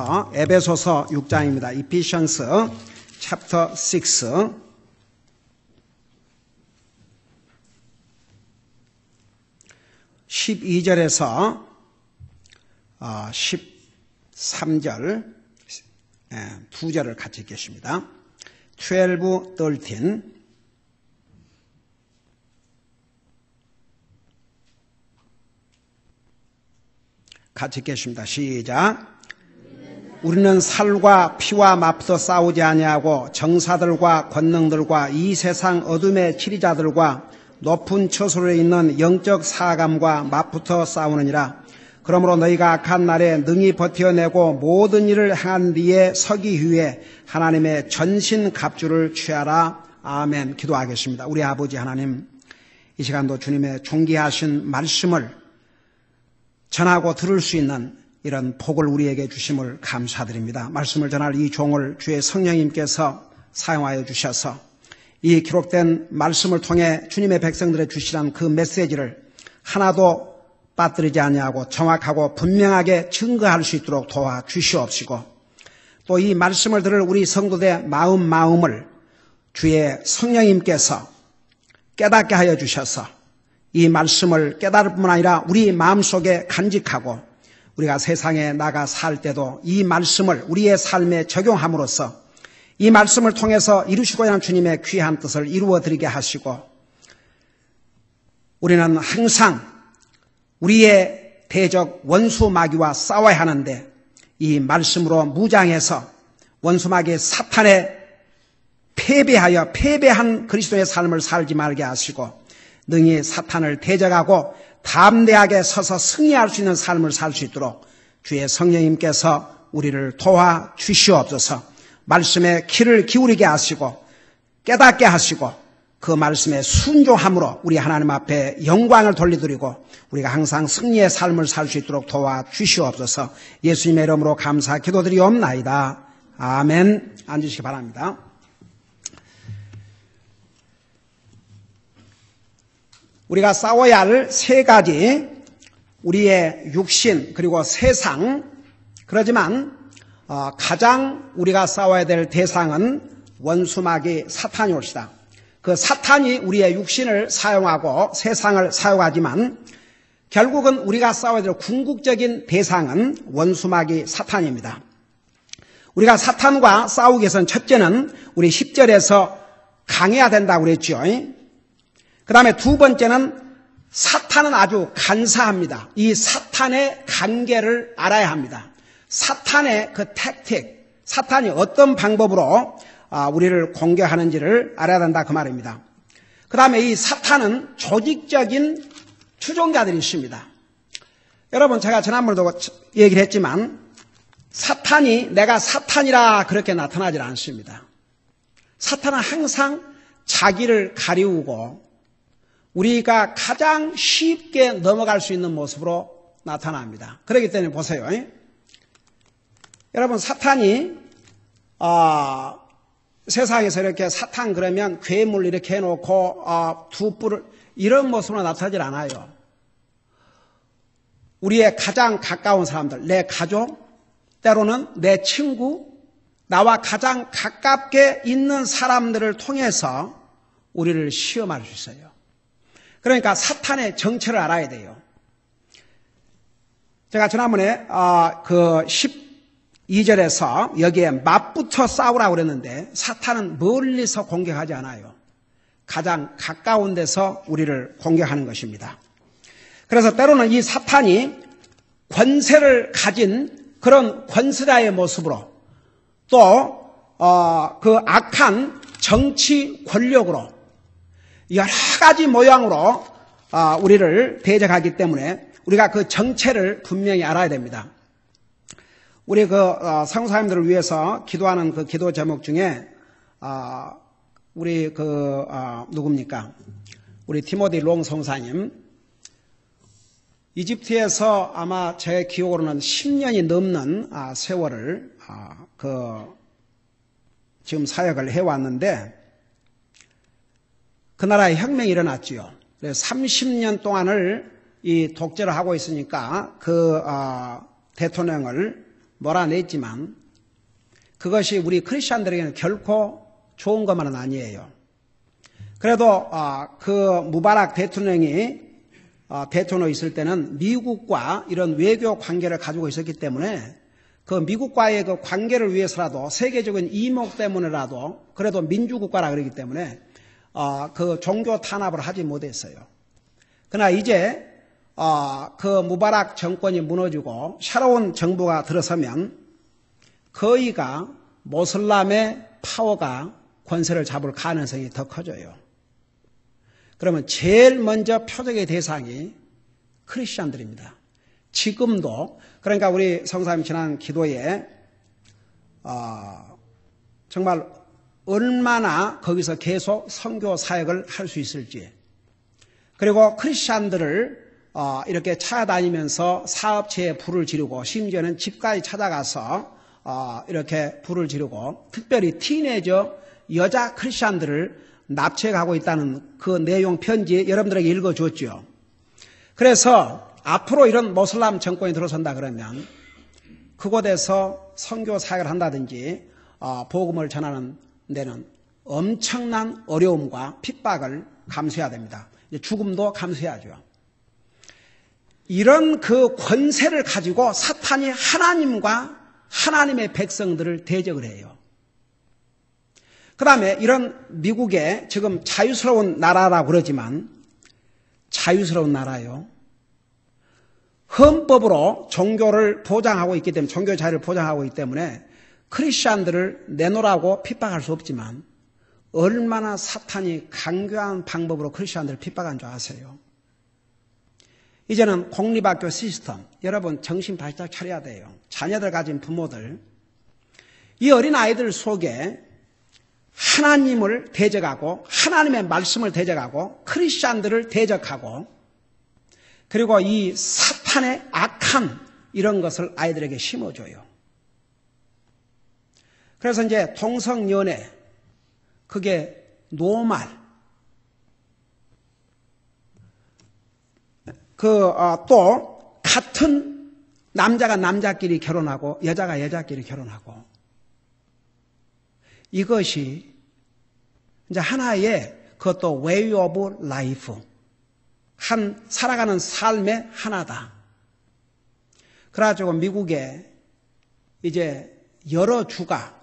주셔서 에베소서 6장입니다. Ephesians chapter 6 12절에서 13절 두 절을 같이 읽겠습니다. 12, 13 같이 읽겠습니다. 시작. 우리는 살과 피와 맞붙어 싸우지 아니하고 정사들과 권능들과 이 세상 어둠의 치리자들과 높은 처소에 있는 영적 사감과 맞붙어 싸우느니라. 그러므로 너희가 악한 날에 능히 버텨내고 모든 일을 행한 뒤에 서기 후에 하나님의 전신 갑주를 취하라. 아멘. 기도하겠습니다. 우리 아버지 하나님, 이 시간도 주님의 존귀하신 말씀을 전하고 들을 수 있는 이런 복을 우리에게 주심을 감사드립니다. 말씀을 전할 이 종을 주의 성령님께서 사용하여 주셔서 이 기록된 말씀을 통해 주님의 백성들의 주시란 그 메시지를 하나도 빠뜨리지 아니하고 정확하고 분명하게 증거할 수 있도록 도와주시옵시고, 또 이 말씀을 들을 우리 성도들의 마음을 주의 성령님께서 깨닫게 하여 주셔서 이 말씀을 깨달을 뿐만 아니라 우리 마음속에 간직하고 우리가 세상에 나가 살 때도 이 말씀을 우리의 삶에 적용함으로써 이 말씀을 통해서 이루시고자 하는 주님의 귀한 뜻을 이루어드리게 하시고, 우리는 항상 우리의 대적 원수 마귀와 싸워야 하는데 이 말씀으로 무장해서 원수 마귀 사탄에 패배한 그리스도의 삶을 살지 말게 하시고 능히 사탄을 대적하고 담대하게 서서 승리할 수 있는 삶을 살 수 있도록 주의 성령님께서 우리를 도와주시옵소서. 말씀에 귀를 기울이게 하시고 깨닫게 하시고 그 말씀에 순종함으로 우리 하나님 앞에 영광을 돌려드리고 우리가 항상 승리의 삶을 살 수 있도록 도와주시옵소서. 예수님의 이름으로 감사 기도드리옵나이다. 아멘. 앉으시기 바랍니다. 우리가 싸워야 할 세 가지, 우리의 육신 그리고 세상, 그러지만 가장 우리가 싸워야 될 대상은 원수마귀 사탄이 올시다. 그 사탄이 우리의 육신을 사용하고 세상을 사용하지만 결국은 우리가 싸워야 될 궁극적인 대상은 원수마귀 사탄입니다. 우리가 사탄과 싸우기 위해서는 첫째는 우리 10절에서 강해야 된다고 그랬죠. 그 다음에 두 번째는 사탄은 아주 간사합니다. 이 사탄의 관계를 알아야 합니다. 사탄의 그 택틱, 사탄이 어떤 방법으로 우리를 공격하는지를 알아야 된다 그 말입니다. 그 다음에 이 사탄은 조직적인 추종자들이 있습니다. 여러분, 제가 지난번에도 얘기를 했지만 사탄이 내가 사탄이라 그렇게 나타나질 않습니다. 사탄은 항상 자기를 가리우고 우리가 가장 쉽게 넘어갈 수 있는 모습으로 나타납니다. 그렇기 때문에 보세요. 여러분, 사탄이 세상에서 이렇게 사탄 그러면 괴물 이렇게 해놓고 두 뿔을 이런 모습으로 나타나질 않아요. 우리의 가장 가까운 사람들, 내 가족, 때로는 내 친구, 나와 가장 가깝게 있는 사람들을 통해서 우리를 시험할 수 있어요. 그러니까 사탄의 정체를 알아야 돼요. 제가 지난번에 그 12절에서 여기에 맞붙어 싸우라고 그랬는데 사탄은 멀리서 공격하지 않아요. 가장 가까운 데서 우리를 공격하는 것입니다. 그래서 때로는 이 사탄이 권세를 가진 그런 권세자의 모습으로 또 그 악한 정치 권력으로 여러 가지 모양으로 우리를 대적하기 때문에 우리가 그 정체를 분명히 알아야 됩니다. 우리 그 성사님들을 위해서 기도하는 그 기도 제목 중에 우리 그 누굽니까? 우리 티모디 롱 성사님, 이집트에서 아마 제 기억으로는 10년이 넘는 세월을 지금 사역을 해왔는데 그 나라에 혁명이 일어났지요. 그래서 30년 동안을 이 독재를 하고 있으니까 그 대통령을 몰아냈지만 그것이 우리 크리스천들에게는 결코 좋은 것만은 아니에요. 그래도 그 무바락 대통령이 대통령으로 있을 때는 미국과 이런 외교 관계를 가지고 있었기 때문에 그 미국과의 그 관계를 위해서라도 세계적인 이목 때문에라도 그래도 민주국가라 그러기 때문에 그 종교 탄압을 하지 못했어요. 그러나 이제 그 무바락 정권이 무너지고 새로운 정부가 들어서면 거의가 모슬람의 파워가 권세를 잡을 가능성이 더 커져요. 그러면 제일 먼저 표적의 대상이 크리스천들입니다. 지금도 그러니까 우리 성사님 지난 기도에 정말 얼마나 거기서 계속 선교 사역을 할 수 있을지 그리고 크리스천들을 이렇게 찾아다니면서 사업체에 불을 지르고 심지어는 집까지 찾아가서 이렇게 불을 지르고 특별히 티네이저 여자 크리스천들을 납치해가고 있다는 그 내용 편지 여러분들에게 읽어줬죠. 그래서 앞으로 이런 모슬람 정권이 들어선다 그러면 그곳에서 선교 사역을 한다든지 복음을 전하는 데는 엄청난 어려움과 핍박을 감수해야 됩니다. 죽음도 감수해야죠. 이런 그 권세를 가지고 사탄이 하나님과 하나님의 백성들을 대적을 해요. 그 다음에 이런 미국의 지금 자유스러운 나라라고 그러지만 자유스러운 나라요. 헌법으로 종교를 보장하고 있기 때문에 종교 자유를 보장하고 있기 때문에 크리스천들을 내놓으라고 핍박할 수 없지만 얼마나 사탄이 강교한 방법으로 크리스천들을 핍박한 줄 아세요? 이제는 공립학교 시스템 여러분 정신 바짝 차려야 돼요. 자녀들 가진 부모들 이 어린아이들 속에 하나님을 대적하고 하나님의 말씀을 대적하고 크리스천들을 대적하고 그리고 이 사탄의 악한 이런 것을 아이들에게 심어줘요. 그래서 이제 동성연애 그게 노말 또 같은 남자가 남자끼리 결혼하고 여자가 여자끼리 결혼하고 이것이 이제 하나의 그것도 way of life 한 살아가는 삶의 하나다. 그래가지고 미국에 이제 여러 주가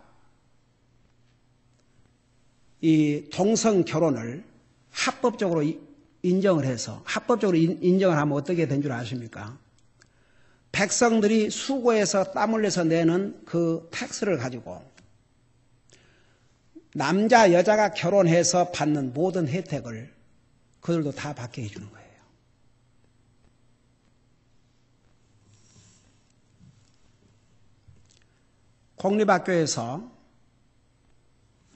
이 동성 결혼을 합법적으로 인정을 해서 합법적으로 인정을 하면 어떻게 된 줄 아십니까? 백성들이 수고해서 땀 흘려서 내는 그 텍스를 가지고 남자 여자가 결혼해서 받는 모든 혜택을 그들도 다 받게 해주는 거예요. 공립학교에서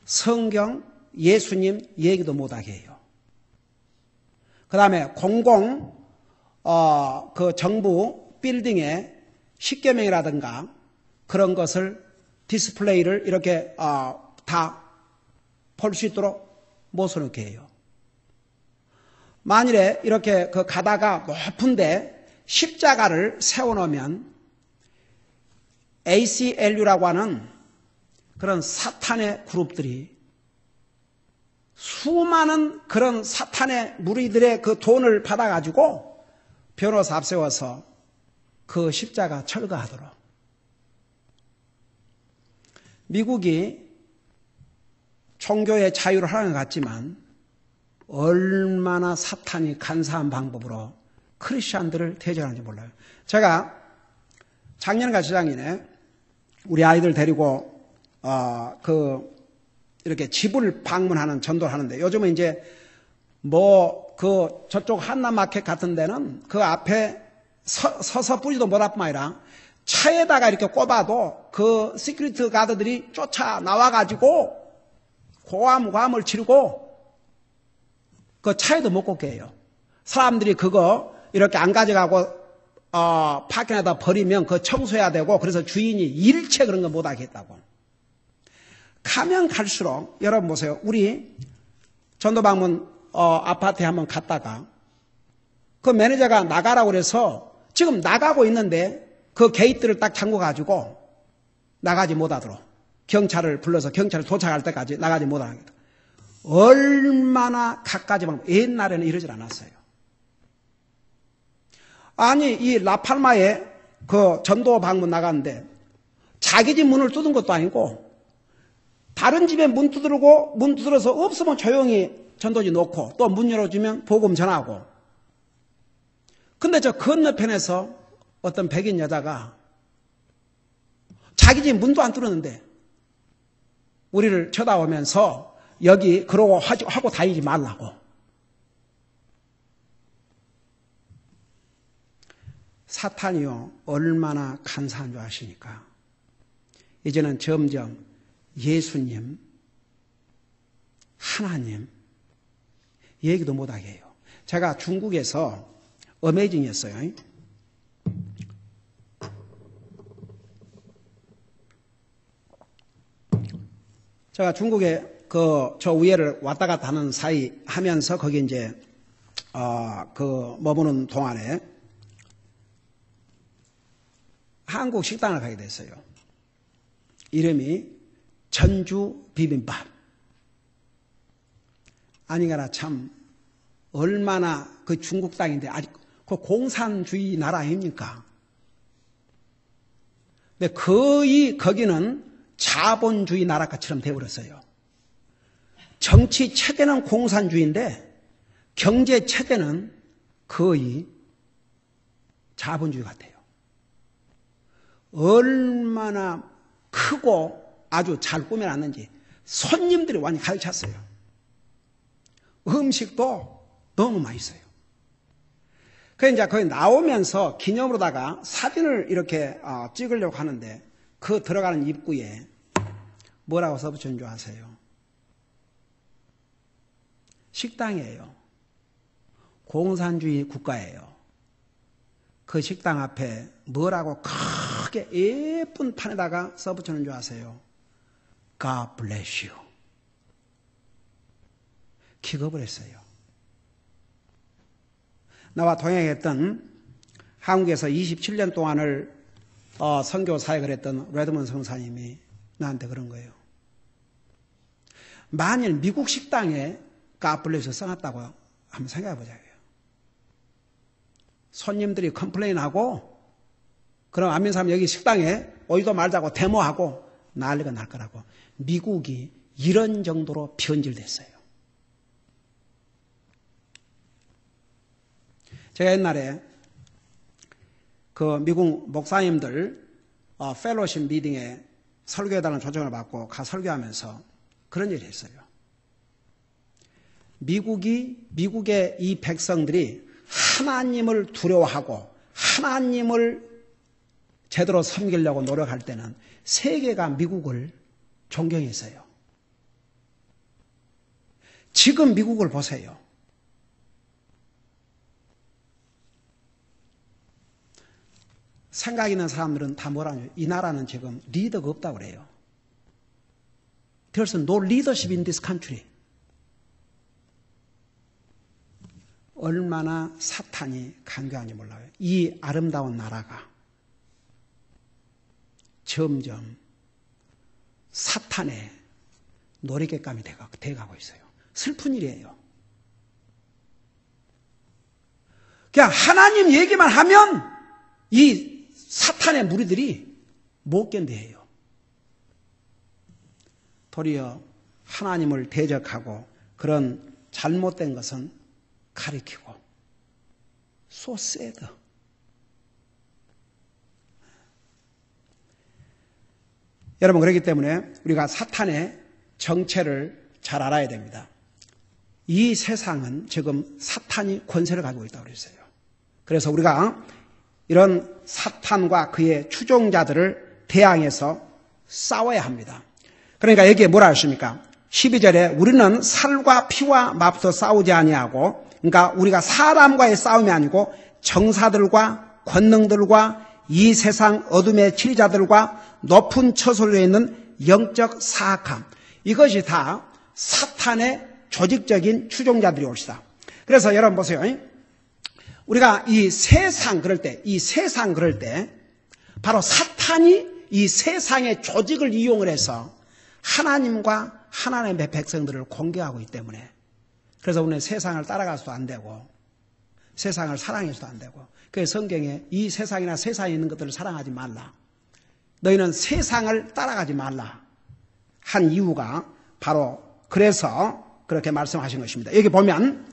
성경, 예수님 얘기도 못하게 해요. 그 다음에 그 정부 빌딩에 십계명이라든가 그런 것을 디스플레이를 이렇게 다 볼 수 있도록 못 써놓게 해요. 만일에 이렇게 그 가다가 높은데 십자가를 세워놓으면 ACLU라고 하는 그런 사탄의 그룹들이 수많은 그런 사탄의 무리들의 그 돈을 받아가지고 변호사 앞세워서 그 십자가 철거하도록. 미국이 종교의 자유를 하는 것 같지만 얼마나 사탄이 간사한 방법으로 크리스천들을 대적하는지 몰라요. 제가 작년과 재작년에 우리 아이들 데리고 이렇게 집을 방문하는 전도를 하는데 요즘은 이제 저쪽 한남마켓 같은 데는 그 앞에 서서 뿌리도 못할 뿐만 아니라 차에다가 이렇게 꼽아도 그 시큐리티 가드들이 쫓아 나와가지고 고함을 치르고 그 차에도 못 꽂게 해요. 사람들이 그거 이렇게 안 가져가고 파킹에다 버리면 그거 청소해야 되고 그래서 주인이 일체 그런 거 못 하겠다고. 가면 갈수록 여러분 보세요. 우리 전도방문 아파트에 한번 갔다가 그 매니저가 나가라고 그래서 지금 나가고 있는데 그 게이트를 딱 잠궈 가지고 나가지 못하도록 경찰을 불러서 경찰이 도착할 때까지 나가지 못하겠다. 얼마나 갖가지 방법. 옛날에는 이러질 않았어요. 아니 이 라팔마에 그 전도 방문 나갔는데 자기 집 문을 뜯은 것도 아니고 다른 집에 문 두드려서 없으면 조용히 전도지 놓고 또 문 열어주면 복음 전하고. 근데 저 건너편에서 어떤 백인 여자가 자기 집 문도 안 뚫었는데 우리를 쳐다보면서 여기 그러고 하고 다니지 말라고. 사탄이요 얼마나 간사한 줄 아십니까? 이제는 점점 예수님, 하나님 얘기도 못하게 해요. 제가 중국에서 어메이징이었어요. 제가 중국에 저 위에를 왔다 갔다 하는 사이 하면서 거기 이제 머무는 동안에 한국 식당을 가게 됐어요. 이름이 전주 비빔밥. 아니거나 참 얼마나 그 중국 땅인데 아직 그 공산주의 나라 아닙니까? 근데 거의 거기는 자본주의 나라처럼 되어버렸어요. 정치 체계는 공산주의인데 경제 체계는 거의 자본주의 같아요. 얼마나 크고 아주 잘 꾸며놨는지 손님들이 완전히 가득 찼어요. 음식도 너무 맛있어요. 그래서 이제 거기 나오면서 기념으로다가 사진을 이렇게 찍으려고 하는데 그 들어가는 입구에 뭐라고 써붙인 줄 아세요? 식당이에요. 공산주의 국가예요. 그 식당 앞에 뭐라고 크게 예쁜 판에다가 써붙이는 줄 아세요? God bless you. 기겁을 했어요. 나와 동행했던 한국에서 27년 동안을 선교 사역을 했던 레드먼 성사님이 나한테 그런 거예요. 만일 미국 식당에 God bless you 써놨다고 한번 생각해 보자고요. 손님들이 컴플레인하고 그럼 안 믿는 사람 여기 식당에 오지도 말자고 데모하고 난리가 날 거라고. 미국이 이런 정도로 변질됐어요. 제가 옛날에 그 미국 목사님들 펠로십 미팅에 설교해달라는 초청을 받고 가 설교하면서 그런 일을 했어요. 미국의 이 백성들이 하나님을 두려워하고 하나님을 제대로 섬기려고 노력할 때는 세계가 미국을 존경했어요. 지금 미국을 보세요. 생각 있는 사람들은 다 뭐라냐. 이 나라는 지금 리더가 없다고 그래요. There's no leadership in this country. 얼마나 사탄이 간교한지 몰라요. 이 아름다운 나라가 점점 사탄의 놀이객감이 돼가고 있어요. 슬픈 일이에요. 그냥 하나님 얘기만 하면 이 사탄의 무리들이 못 견뎌해요. 도리어 하나님을 대적하고 그런 잘못된 것은 가리키고 so sad. 여러분 그렇기 때문에 우리가 사탄의 정체를 잘 알아야 됩니다. 이 세상은 지금 사탄이 권세를 가지고 있다고 그랬어요. 그래서 우리가 이런 사탄과 그의 추종자들을 대항해서 싸워야 합니다. 그러니까 여기에 뭐라 하십니까? 12절에 우리는 살과 피와 맞서 싸우지 아니하고, 그러니까 우리가 사람과의 싸움이 아니고 정사들과 권능들과 이 세상 어둠의 지리자들과 높은 처소에 있는 영적 사악함, 이것이 다 사탄의 조직적인 추종자들이 옳시다. 그래서 여러분 보세요. 우리가 이 세상 그럴 때 바로 사탄이 이 세상의 조직을 이용을 해서 하나님과 하나님의 백성들을 공격하고 있기 때문에 그래서 우리는 세상을 따라갈 수도 안 되고 세상을 사랑해서도 안 되고 그래서 성경에 이 세상이나 세상에 있는 것들을 사랑하지 말라. 너희는 세상을 따라가지 말라 한 이유가 바로 그래서 그렇게 말씀하신 것입니다. 여기 보면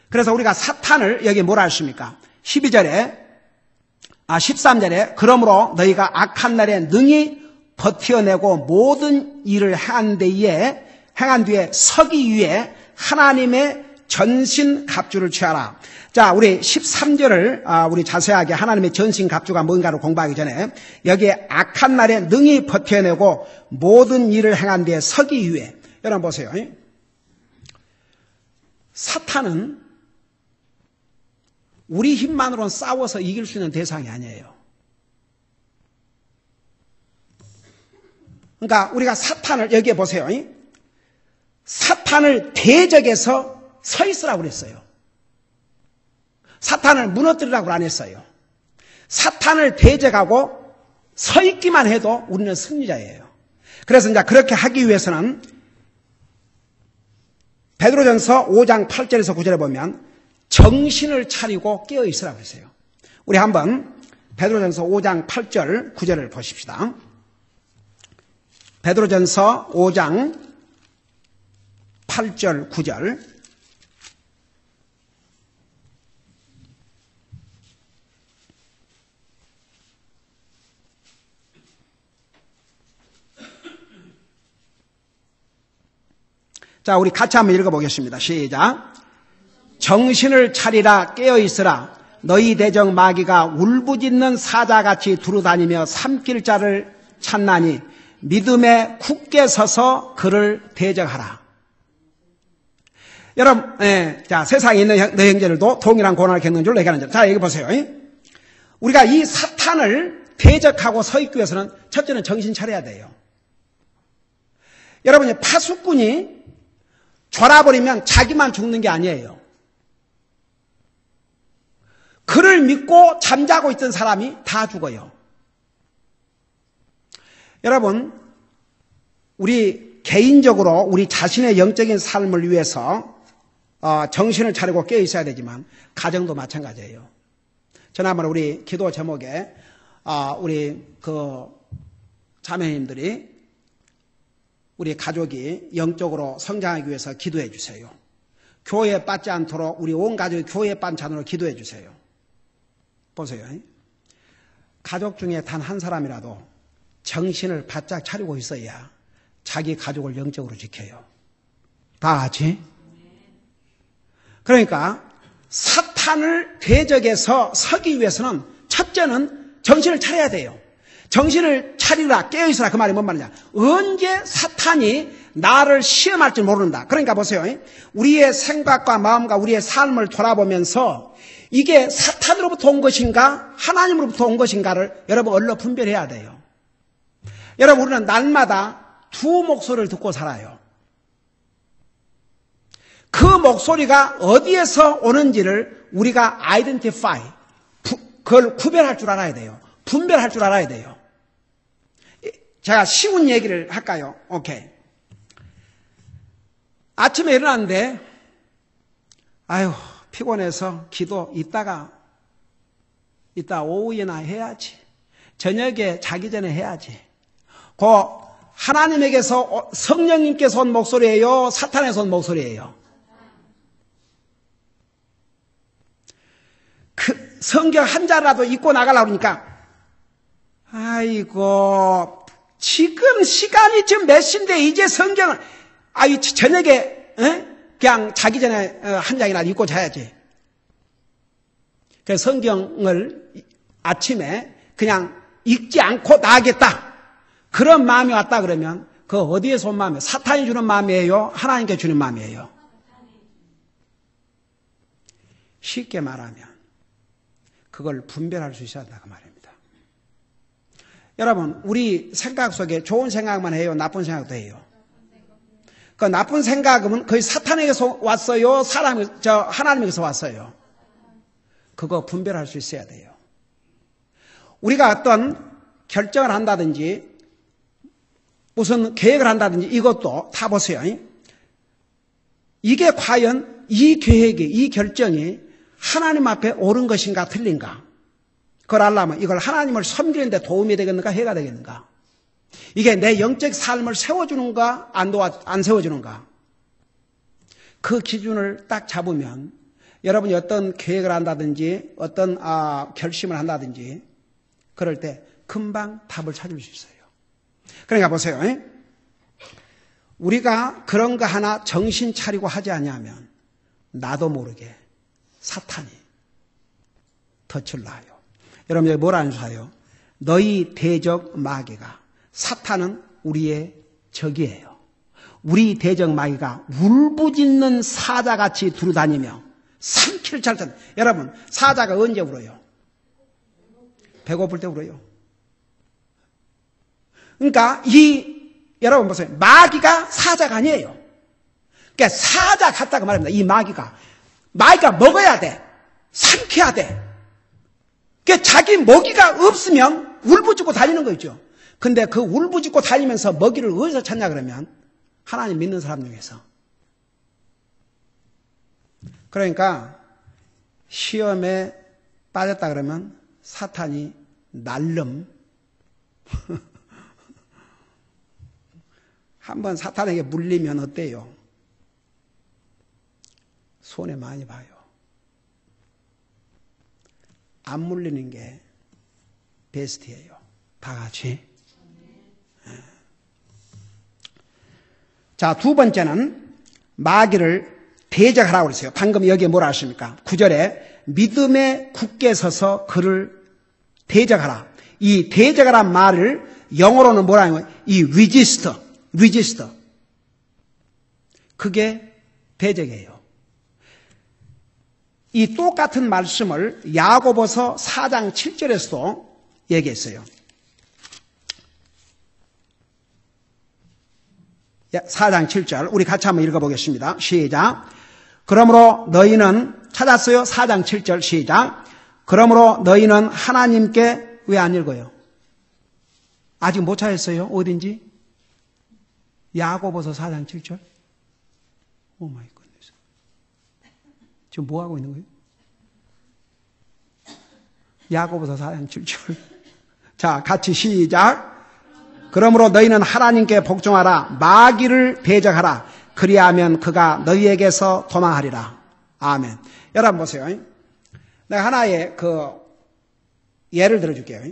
그래서 우리가 사탄을 여기 뭐라 했습니까? 13절에 그러므로 너희가 악한 날에 능히 버텨내고 모든 일을 행한 뒤에 서기 위해 하나님의 전신 갑주를 취하라. 자, 우리 13절을 우리 자세하게 하나님의 전신 갑주가 뭔가를 공부하기 전에 여기에 악한 날에 능히 버텨내고 모든 일을 행한 뒤에 서기 위해 여러분 보세요. 사탄은 우리 힘만으로는 싸워서 이길 수 있는 대상이 아니에요. 그러니까 우리가 사탄을 여기에 보세요. 사탄을 대적해서 서 있으라고 그랬어요. 사탄을 무너뜨리라고 안 했어요. 사탄을 대적하고 서 있기만 해도 우리는 승리자예요. 그래서 이제 그렇게 하기 위해서는 베드로전서 5장 8절에서 9절에 보면 정신을 차리고 깨어 있으라고 했어요. 우리 한번 베드로전서 5장 8절 9절을 보십시다. 베드로전서 5장 8절 9절 자, 우리 같이 한번 읽어보겠습니다. 시작. 정신을 차리라 깨어있으라. 너희 대적 마귀가 울부짖는 사자같이 두루다니며 삼킬 자를 찾나니 믿음에 굳게 서서 그를 대적하라. 여러분, 자, 세상에 있는 내 형제들도 동일한 고난을 겪는 줄 얘기하는 줄. 자, 여기 보세요. 우리가 이 사탄을 대적하고 서 있기 위해서는 첫째는 정신 차려야 돼요. 여러분이 파수꾼이 졸아버리면 자기만 죽는 게 아니에요. 그를 믿고 잠자고 있던 사람이 다 죽어요. 여러분, 우리 개인적으로 우리 자신의 영적인 삶을 위해서 정신을 차리고 깨어 있어야 되지만 가정도 마찬가지예요. 지난번에 우리 기도 제목에 우리 그 자매님들이 우리 가족이 영적으로 성장하기 위해서 기도해 주세요. 교회에 빠지지 않도록 우리 온 가족이 교회에 빠진 자녀로 기도해 주세요. 보세요. 가족 중에 단 한 사람이라도 정신을 바짝 차리고 있어야 자기 가족을 영적으로 지켜요. 다 같이? 그러니까 사탄을 대적해서 서기 위해서는 첫째는 정신을 차려야 돼요. 정신을 차리라 깨어있으라 그 말이 뭔 말이냐. 언제 사탄이 나를 시험할지 모른다. 그러니까 보세요. 우리의 생각과 마음과 우리의 삶을 돌아보면서 이게 사탄으로부터 온 것인가 하나님으로부터 온 것인가를 여러분 얼른 분별해야 돼요. 여러분 우리는 날마다 두 목소리를 듣고 살아요. 그 목소리가 어디에서 오는지를 우리가 아이덴티파이 그걸 구별할 줄 알아야 돼요. 분별할 줄 알아야 돼요. 제가 쉬운 얘기를 할까요? 오케이. 아침에 일어났는데 아유 피곤해서 기도 이따 오후에나 해야지. 저녁에 자기 전에 해야지. 그 하나님에게서 성령님께서 온 목소리예요? 사탄에서 온 목소리예요? 그 성경 한 자라도 읽고 나가려고 그러니까 아이고 지금 시간이 지금 몇 시인데 이제 성경을 저녁에 그냥 자기 전에 한 장이나 읽고 자야지. 그래서 성경을 아침에 그냥 읽지 않고 나가겠다. 그런 마음이 왔다 그러면 그 어디에서 온 마음이에요? 사탄이 주는 마음이에요? 하나님께 주는 마음이에요? 쉽게 말하면 그걸 분별할 수 있어야 한다 그 말입니다. 여러분 우리 생각 속에 좋은 생각만 해요? 나쁜 생각도 해요? 그 나쁜 생각은 거의 사탄에게서 왔어요? 하나님에게서 왔어요? 그거 분별할 수 있어야 돼요. 우리가 어떤 결정을 한다든지 무슨 계획을 한다든지 이것도 다 보세요. 이게 과연 이 계획이, 이 결정이 하나님 앞에 옳은 것인가 틀린가? 그걸 알려면 이걸 하나님을 섬기는 데 도움이 되겠는가, 해가 되겠는가? 이게 내 영적 삶을 세워주는가, 안 세워주는가? 그 기준을 딱 잡으면 여러분이 어떤 계획을 한다든지 어떤 결심을 한다든지 그럴 때 금방 답을 찾을 수 있어요. 그러니까 보세요. 우리가 그런 거 하나 정신 차리고 하지 않냐면 나도 모르게 사탄이 덫을 놔요. 여러분 여기 뭐라는 줄 알아요? 너희 대적 마귀가, 사탄은 우리의 적이에요. 우리 대적 마귀가 울부짖는 사자같이 두루다니며 삼킬 찰전. 여러분 사자가 언제 울어요? 배고플 때 울어요. 그러니까 여러분 보세요. 마귀가 사자가 아니에요. 그러니까 사자 같다고 말합니다. 이 마귀가 먹어야 돼. 삼켜야 돼. 그러니까 자기 먹이가 없으면 울부짖고 다니는 거죠. 근데 그 울부짖고 다니면서 먹이를 어디서 찾냐 그러면 하나님 믿는 사람 중에서. 그러니까 시험에 빠졌다 그러면 사탄이 날름 한번 사탄에게 물리면 어때요? 손해 많이 봐요. 안 물리는 게 베스트예요. 다 같이. 자, 두 번째는 마귀를 대적하라고 그랬어요. 방금 여기에 뭐라 하십니까? 9절에 믿음에 굳게 서서 그를 대적하라. 이 대적하란 말을 영어로는 뭐라 하냐면 이 resist. 그게 대적이에요. 이 똑같은 말씀을 야고보서 4장 7절에서도 얘기했어요. 4장 7절 우리 같이 한번 읽어보겠습니다. 시작. 그러므로 너희는 찾았어요? 4장 7절 시작. 그러므로 너희는 하나님께 왜 안 읽어요? 아직 못 찾았어요? 어딘지? 야고보서 4장 7절? 오 마이 갓네스. 지금 뭐 하고 있는 거예요? 야고보서 4장 7절. 자, 같이 시작. 그러므로 너희는 하나님께 복종하라. 마귀를 대적하라. 그리하면 그가 너희에게서 도망하리라. 아멘. 여러분 보세요. 내가 하나의 예를 들어줄게요.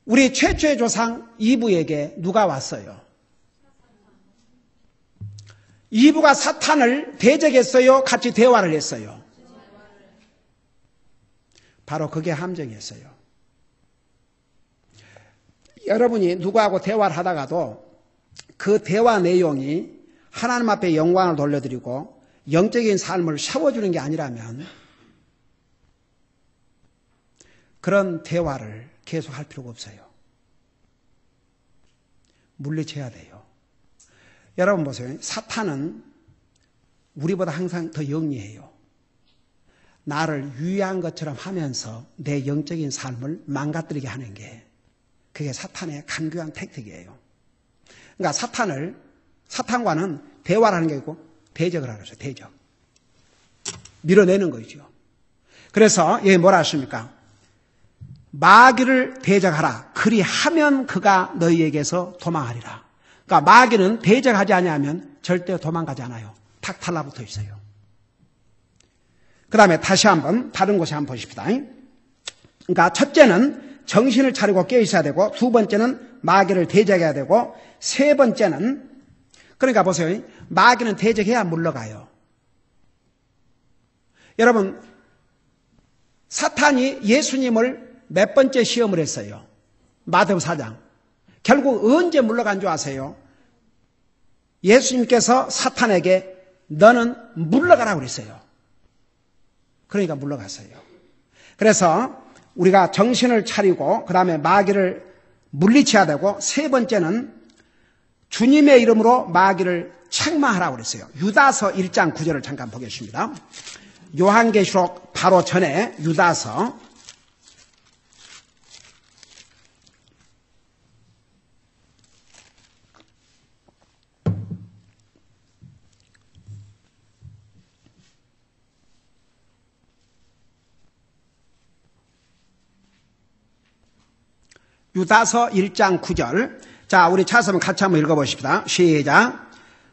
우리 최초의 조상 이브에게 누가 왔어요? 이브가 사탄을 대적했어요? 같이 대화를 했어요? 바로 그게 함정이었어요. 여러분이 누구하고 대화를 하다가도 그 대화 내용이 하나님 앞에 영광을 돌려드리고 영적인 삶을 세워주는 게 아니라면 그런 대화를 계속 할 필요가 없어요. 물리쳐야 돼요. 여러분 보세요. 사탄은 우리보다 항상 더 영리해요. 나를 유의한 것처럼 하면서 내 영적인 삶을 망가뜨리게 하는 게 그게 사탄의 간교한 택틱이에요. 그러니까 사탄과는 대화를 하는 게 아니고 대적을 하는 거죠. 대적. 밀어내는 거죠. 그래서 여기 뭐라 하십니까? 마귀를 대적하라. 그리하면 그가 너희에게서 도망하리라. 그러니까 마귀는 대적하지 아니하면 절대 도망가지 않아요. 탁 달라붙어 있어요. 그 다음에 다시 한번 다른 곳에 한번 보십시다. 그러니까 첫째는 정신을 차리고 깨어 있어야 되고, 두 번째는 마귀를 대적해야 되고, 세 번째는 그러니까 보세요. 마귀는 대적해야 물러가요. 여러분, 사탄이 예수님을 몇 번째 시험을 했어요? 마태복음 4장. 결국 언제 물러간 줄 아세요? 예수님께서 사탄에게 너는 물러가라고 그랬어요. 그러니까 물러갔어요. 그래서 우리가 정신을 차리고 그 다음에 마귀를 물리쳐야 되고, 세 번째는 주님의 이름으로 마귀를 책망하라고 그랬어요. 유다서 1장 9절을 잠깐 보겠습니다. 요한계시록 바로 전에 유다서 1장 유다서 1장 9절. 자, 우리 찾으면 같이 한번 읽어보십시다. 시작.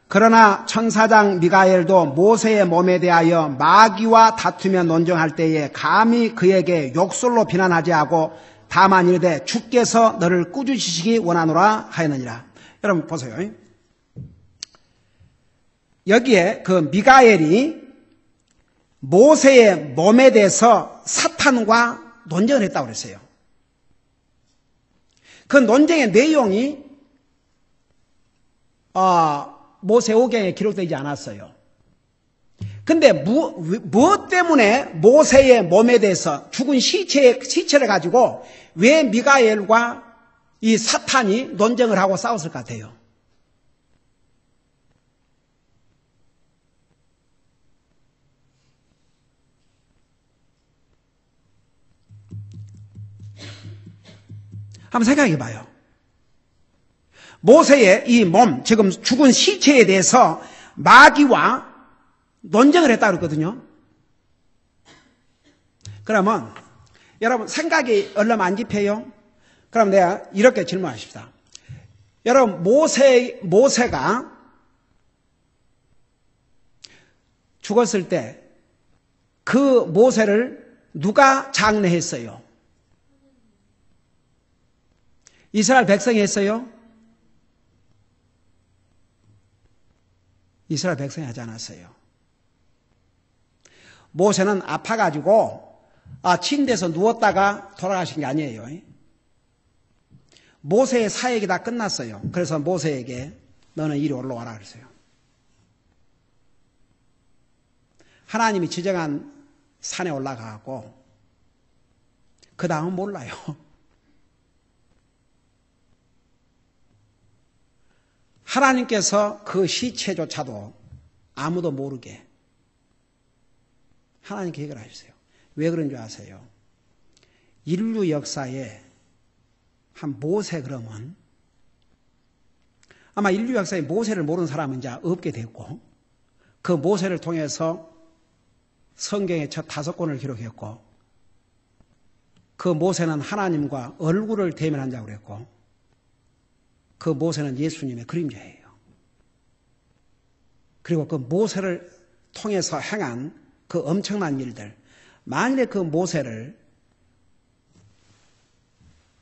그러나 천사장 미가엘도 모세의 몸에 대하여 마귀와 다투며 논쟁할 때에 감히 그에게 욕설로 비난하지 하고 다만 이르되 주께서 너를 꾸짖으시기 원하노라 하였느니라. 여러분 보세요. 여기에 그 미가엘이 모세의 몸에 대해서 사탄과 논쟁을 했다고 그랬어요. 그 논쟁의 내용이 모세오경에 기록되지 않았어요. 근데 무엇 때문에 모세의 몸에 대해서 죽은 시체를 가지고 왜 미가엘과 이 사탄이 논쟁을 하고 싸웠을 것 같아요? 한번 생각해 봐요. 모세의 이 몸, 지금 죽은 시체에 대해서 마귀와 논쟁을 했다고 그랬거든요. 그러면 여러분 생각이 얼마 안 집혀요? 그럼 내가 이렇게 질문하십시다. 여러분 모세가 죽었을 때 그 모세를 누가 장례했어요? 이스라엘 백성이 했어요? 이스라엘 백성이 하지 않았어요. 모세는 아파가지고 침대에서 누웠다가 돌아가신 게 아니에요. 모세의 사역이 다 끝났어요. 그래서 모세에게 너는 이리 올라와라 그랬어요. 하나님이 지정한 산에 올라가고 그 다음은 몰라요. 하나님께서 그 시체조차도 아무도 모르게 하나님 계획을 하셨어요. 왜 그런 줄 아세요? 인류 역사에 한 모세 그러면 아마 인류 역사에 모세를 모르는 사람은 이제 없게 됐고 그 모세를 통해서 성경의 첫 5권을 기록했고 그 모세는 하나님과 얼굴을 대면한 자고 그랬고 그 모세는 예수님의 그림자예요. 그리고 그 모세를 통해서 행한 그 엄청난 일들, 만일에 그 모세를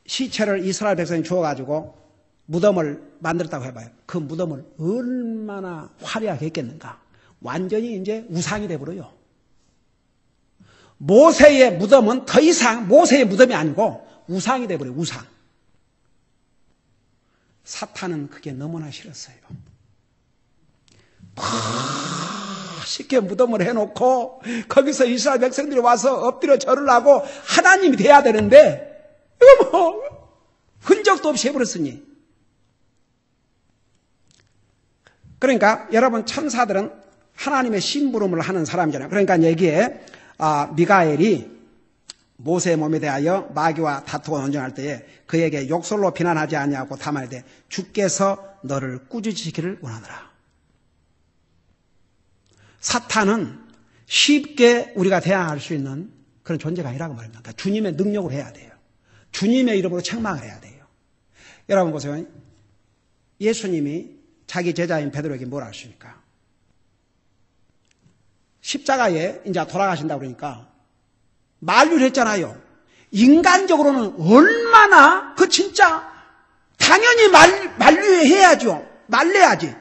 시체를 이스라엘 백성이 주워가지고 무덤을 만들었다고 해봐요. 그 무덤을 얼마나 화려하게 했겠는가. 완전히 이제 우상이 돼버려요. 모세의 무덤은 더 이상 모세의 무덤이 아니고 우상이 돼버려요. 우상. 사탄은 그게 너무나 싫었어요. 쉽게 무덤을 해놓고 거기서 이스라엘 백성들이 와서 엎드려 절을 하고 하나님이 돼야 되는데 이거 뭐 흔적도 없이 해버렸으니. 그러니까 여러분 천사들은 하나님의 심부름을 하는 사람이잖아요. 그러니까 여기에 미가엘이 모세의 몸에 대하여 마귀와 다투고 논쟁할 때에 그에게 욕설로 비난하지 아니하고 다만 이르되 주께서 너를 꾸짖으시기를 원하노라. 사탄은 쉽게 우리가 대항할 수 있는 그런 존재가 아니라고 말합니다. 그러니까 주님의 능력으로 해야 돼요. 주님의 이름으로 책망을 해야 돼요. 여러분 보세요. 예수님이 자기 제자인 베드로에게 뭐라 하십니까? 십자가에 이제 돌아가신다고 그러니까 만류를 했잖아요. 인간적으로는 얼마나 그 진짜 당연히 만류해야죠. 말려야지.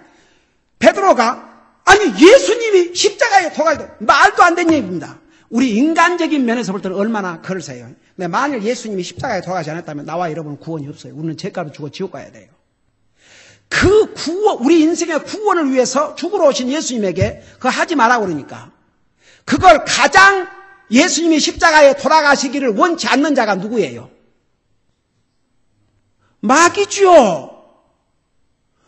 베드로가 아니 예수님이 십자가에 돌아가시다 말도 안 되는 얘기입니다. 우리 인간적인 면에서 볼 때는 얼마나 그럴세요. 근데 만일 예수님이 십자가에 돌아가지 않았다면 나와 여러분은 구원이 없어요. 우리는 죄가로 죽어 지옥 가야 돼요. 그 구원, 우리 인생의 구원을 위해서 죽으러 오신 예수님에게 그거 하지 말라고 그러니까 그걸 가장 예수님이 십자가에 돌아가시기를 원치 않는 자가 누구예요? 마귀죠.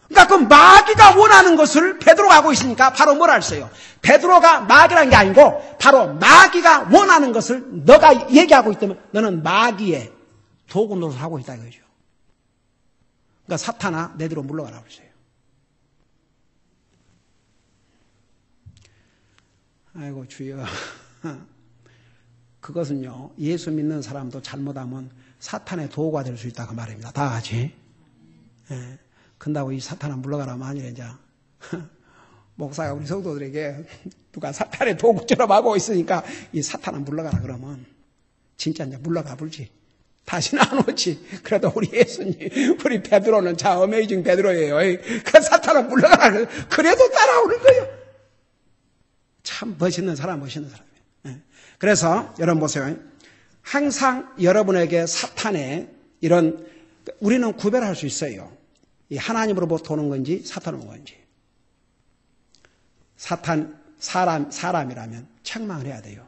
그러니까 그 마귀가 원하는 것을 베드로가 하고 있으니까 바로 뭐라 했어요? 베드로가 마귀라는 게 아니고 바로 마귀가 원하는 것을 너가 얘기하고 있다면 너는 마귀의 도구 노릇을 하고 있다 이거죠. 그러니까 사탄아 내대로 물러가라고 했어요. 아이고 주여. 그것은요 예수 믿는 사람도 잘못하면 사탄의 도구가 될 수 있다 그 말입니다. 다 같이. 예. 근다고 이 사탄아 물러가라면 아니래 이제. 목사가 우리 성도들에게 누가 사탄의 도구처럼 하고 있으니까 이 사탄아 물러가라 그러면 진짜 이제 물러가 볼지. 다시는 안 오지. 그래도 우리 예수님, 우리 베드로는 자 어메이징 베드로예요. 그 사탄아 물러가라. 그래도 따라오는 거예요. 참 멋있는 사람이에요. 그래서 여러분 보세요. 항상 여러분에게 사탄의 이런 우리는 구별할 수 있어요. 이 하나님으로부터 오는 건지 사탄 오는 건지. 사탄 사람이라면 책망을 해야 돼요.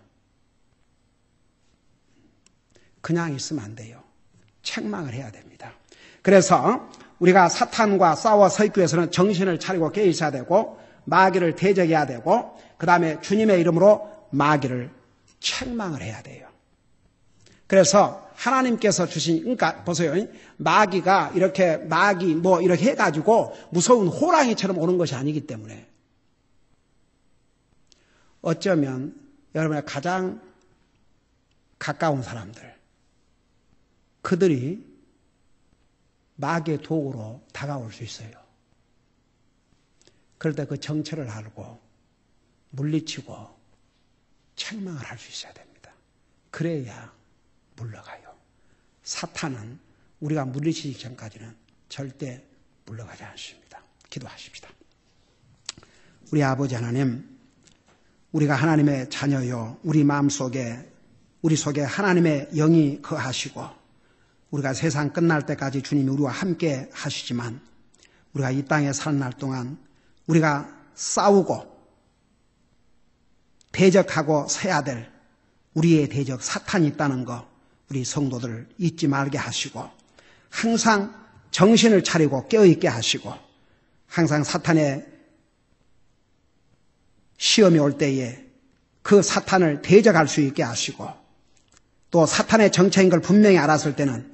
그냥 있으면 안 돼요. 책망을 해야 됩니다. 그래서 우리가 사탄과 싸워 서 있기 위해서는 정신을 차리고 깨어 있어야 되고 마귀를 대적해야 되고 그 다음에 주님의 이름으로 마귀를 책망을 해야 돼요. 그래서 하나님께서 주신 그러니까 보세요. 마귀가 이렇게 마귀 뭐 이렇게 해가지고 무서운 호랑이처럼 오는 것이 아니기 때문에 어쩌면 여러분의 가장 가까운 사람들 그들이 마귀의 도구로 다가올 수 있어요. 그럴 때 그 정체를 알고 물리치고 책망을 할 수 있어야 됩니다. 그래야 물러가요. 사탄은 우리가 물리치기 전까지는 절대 물러가지 않습니다. 기도하십시다. 우리 아버지 하나님, 우리가 하나님의 자녀요. 우리 마음속에 우리 속에 하나님의 영이 거하시고 우리가 세상 끝날 때까지 주님이 우리와 함께 하시지만 우리가 이 땅에 사는 날 동안 우리가 싸우고 대적하고 서야 될 우리의 대적 사탄이 있다는 거 우리 성도들 잊지 말게 하시고 항상 정신을 차리고 깨어있게 하시고 항상 사탄의 시험이 올 때에 그 사탄을 대적할 수 있게 하시고 또 사탄의 정체인 걸 분명히 알았을 때는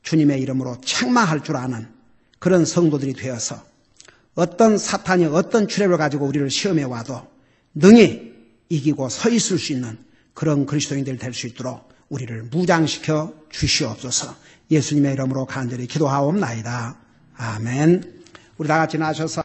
주님의 이름으로 책망할 줄 아는 그런 성도들이 되어서 어떤 사탄이 어떤 출애를 가지고 우리를 시험해 와도 능히 이기고 서 있을 수 있는 그런 그리스도인들이 될 수 있도록 우리를 무장시켜 주시옵소서. 예수님의 이름으로 간절히 기도하옵나이다. 아멘. 우리 다 같이 나셔서